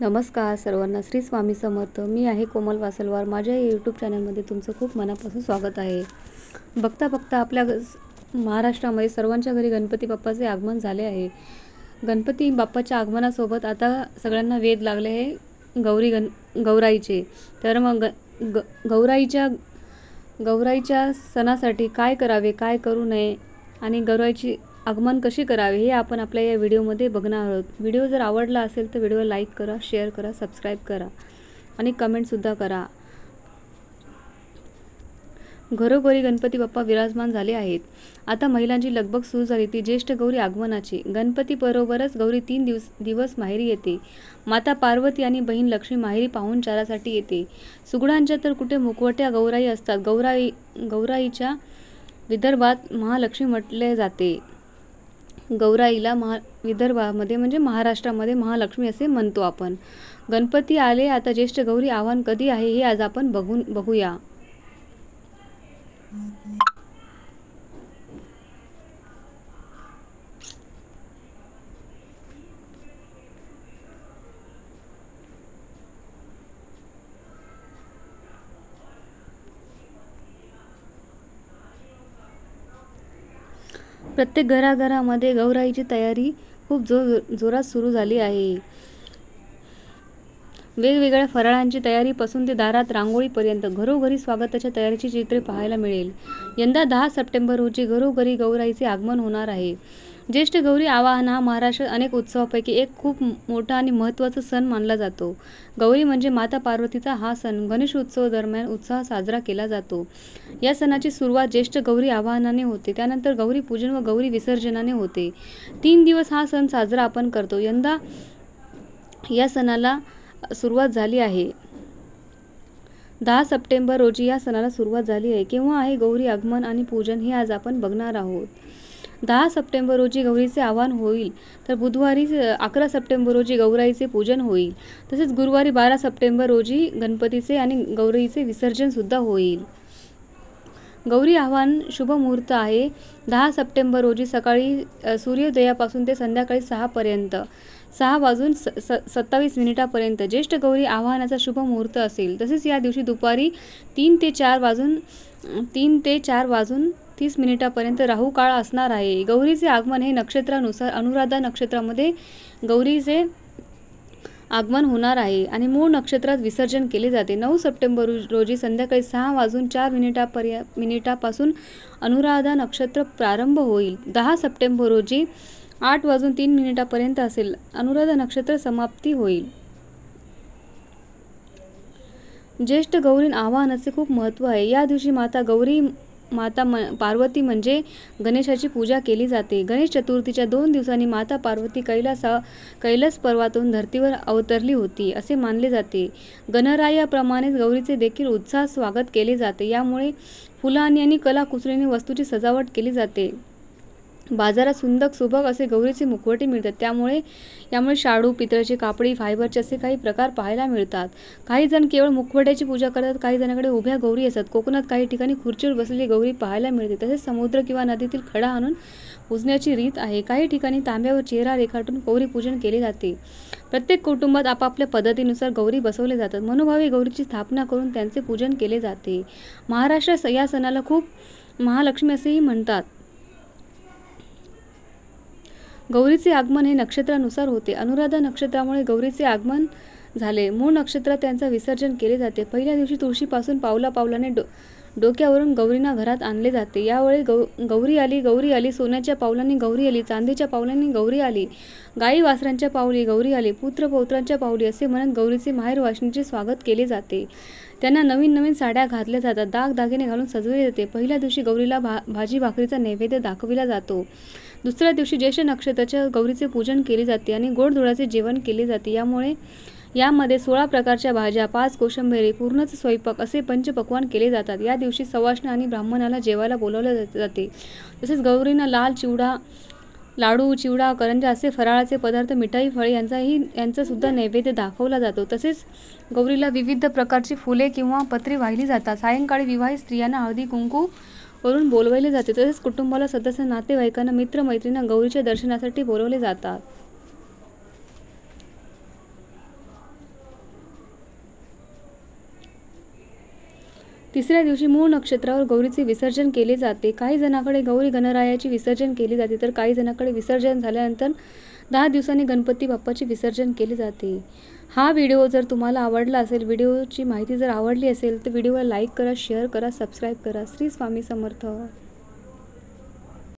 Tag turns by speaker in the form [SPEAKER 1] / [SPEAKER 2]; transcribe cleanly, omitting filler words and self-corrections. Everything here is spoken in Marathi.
[SPEAKER 1] नमस्कार सर्वांना, श्री स्वामी समर्थ. मी आहे कोमल वासलवार. माझ्या यूट्यूब चॅनलमध्ये तुमचं खूप मनापासून स्वागत आहे. बघता बघता आपल्या महाराष्ट्रामध्ये सर्वांच्या घरी गणपती बाप्पाचे आगमन झाले आहे. गणपती बाप्पाच्या आगमनासोबत आता सगळ्यांना वेध लागले आहे गौराईचे. तर मग गौराईच्या सणासाठी काय करावे, काय करू नये आणि गौराईची आगमन कशी करावे हे आपण आपल्या या व्हिडिओमध्ये बघणार आहोत. व्हिडिओ जर आवडला असेल तर व्हिडिओला लाईक करा, शेअर करा, सबस्क्राईब करा आणि कमेंटसुद्धा करा. घरोघरी गणपती बाप्पा विराजमान झाले आहेत. आता महिलांची लगबग सुरू झाली ती ज्येष्ठ गौरी आगमनाची. गणपती बरोबरच गौरी 3 दिवस माहेरी येते. माता पार्वती आणि बहीण लक्ष्मी माहेरी पाहुणचारासाठी येते. सुगडांच्या तर कुठे मुखवट्या गौराई असतात. गौराईच्या विदर्भात महालक्ष्मी म्हटले जाते. गौराईला विदर्भामध्ये म्हणजे महाराष्ट्रामध्ये महालक्ष्मी असे म्हणतो आपण. गणपती आले आता ज्येष्ठ गौरी आव्हान कधी आहे हे आज आपण बघूया. प्रत्येक घराघरामध्ये गौराईची तयारी खूप जोरात सुरू झाली आहे. वेगवेगळ्या फराळांची तयारीपासून ते दारात रांगोळीपर्यंत घरोघरी स्वागताच्या तयारीची चित्रे पाहायला मिळेल. यंदा 10 सप्टेंबर रोजी घरोघरी गौराईचे आगमन होणार आहे. ज्येष्ठ गौरी आवाहन हा महाराष्ट्रात अनेक उत्सवापैकी एक खूप मोठा आणि महत्त्वाचा सण मानला जातो. गौरी म्हणजे माता पार्वतीचा हा सण गणेशोत्सव दरम्यान उत्साह साजरा केला जातो. या सणाची सुरुवात ज्येष्ठ गौरी आवाहनाने होते. त्यानंतर गौरी पूजन व गौरी विसर्जनाने होते. 3 दिवस हा सण साजरा आपण करतो. यंदा या सणाला सुरुवात झाली आहे. 10 सप्टेंबर रोजी या सणाला सुरुवात झाली आहे. केव्हा आहे गौरी आगमन आणि पूजन हे आज आपण बघणार आहोत. 10 सप्टेंबर रोजी गौरीचे आवाहन होईल तर बुधवारी 11 सप्टेंबर रोजी गौराईचे पूजन होईल. तसेच गुरुवारी 12 सप्टेंबर रोजी गणपतीचे आणि गौरीचे विसर्जन सुद्धा होईल. गौरी आव्हान शुभ मुहूर्त आहे 10 सप्टेंबर रोजी सकाळी सूर्योदयापासून ते संध्याकाळी 6 पर्यंत 6 वाजून 27 मिनिटापर्यंत ज्येष्ठ गौरी आवाहनाचा शुभ मुहूर्त असेल. तसेच या दिवशी दुपारी 3 ते 4 वाजून 30 मिनिटापर्यंत राहू काळ असणार आहे. गौरीचे आगमन हे नक्षत्रानुसार अनुराधा नक्षत्रामध्ये गौरीचे आगमन होणार आहे आणि मूळ नक्षत्रात विसर्जन केले जाते. 9 सप्टेंबर रोजी संध्याकाळी 6 वाजून 4 मिनिटापासून अनुराधा नक्षत्र प्रारंभ होईल. 10 सप्टेंबर रोजी 8 वाजून 3 मिनिटापर्यंत असेल अनुराधा नक्षत्र समाप्ती होईल. ज्येष्ठ गौरी आवाहनाचे खूप महत्त्व आहे. या दिवशी माता पार्वती म्हणजे गणेशाची पूजा केली जाते. गणेश चतुर्थीच्या 2 दिवसांनी माता पार्वती कैलास पर्वतावरून धर्तीवर अवतरली होती असे मानले जाते. गणरायाप्रमाणेच गौरीचे देखील उत्साहात स्वागत केले जाते. यामुळे फुलांनी आणि कलाकुसरीने वस्तूची सजावट केली जाते. बाजारात सुबक असे गौरीचे मुखवटे मिळतात. यामुळे शाडू, पितळाचे, कापडी, फायबरचे असे काही प्रकार पाहायला मिळतात. काही जण केवळ मुखवट्याची पूजा करतात. काही जणांकडे उभ्या गौरी असतात. कोकणात काही ठिकाणी खुर्चीवर बसलेली गौरी पाहायला मिळते. तसेच समुद्र किंवा नदीतील खडा आणून पूजण्याची रीत आहे. काही ठिकाणी तांब्यावर चेहरा रेखाटून गौरी पूजन केले जाते. प्रत्येक कुटुंबात आपापल्या पद्धतीनुसार गौरी बसवले जातात. मनोभावे गौरीची स्थापना करून त्यांचे पूजन केले जाते. महाराष्ट्रात या सणाला खूप महालक्ष्मी असेही म्हणतात. गौरीचे आगमन हे नक्षत्रानुसार होते. अनुराधा नक्षत्रामुळे गौरीचे आगमन झाले. मूळ नक्षत्रात त्यांचे विसर्जन केले जाते. पहिल्या दिवशी तुळशीपासून पावलापावलाने डोक्यावरून गौरींना घरात आणले जाते. यावेळी गौरी आली, सोन्याच्या पावलांनी गौरी आली, चांदीच्या पावलांनी गौरी आली, गाई वासरांच्या पावली गौरी आली, पुत्र पौत्रांच्या पावली असे म्हणत गौरीचे माहेर वाशिनीचे स्वागत केले जाते. त्यांना नवीन नवीन साड्या घातल्या जातात. दागदागिने घालून सजवले जाते. पहिल्या दिवशी गौरीला भाजी भाकरीचा नैवेद्य दाखविला जातो. दुसऱ्या दिवशी ज्येष्ठ नक्षत्राच्या गौरीचे पूजन केले जाते आणि गोडधोडाचे जेवण केले जाते. यामध्ये 16 प्रकारच्या भाज्या, 5 कोशिंबिरी, पूर्णच स्वयंपाक असे पंचपक्वान्न केले जातात. या दिवशी सवाष्ण आणि ब्राह्मणाला जेवायला बोलावले जाते. तसेच गौरींना लाडू, चिवडा, करंजा असे फराळाचे पदार्थ, मिठाई, फळे यांचा सुद्धा नैवेद्य दाखवला जातो. तसेच गौरीला विविध प्रकारची फुले किंवा पत्रे वाहिली जातात. सायंकाळी विवाहित स्त्रियांना हळदी कुंकू करून बोलवले जाते. तसेच कुटुंबाला सदस्य, नातेवाईकांना, मित्र-मैत्रिणींना गौरीच्या दर्शनासाठी बोलवले जातात. तिसऱ्या दिवशी मूळ नक्षत्रावर गौरीचे विसर्जन केले जाते. काही जणांकडे गौरी गणरायाची विसर्जन केले जाते तर काही जणांकडे विसर्जन झाल्यानंतर 10 दिवसांनी गणपती बाप्पाचे विसर्जन केले जाते. हा व्हिडिओ जर तुम्हाला आवडला असेल, व्हिडिओची माहिती जर आवडली असेल तर व्हिडिओला लाईक करा, शेअर करा, सबस्क्राईब करा. श्री स्वामी समर्थ.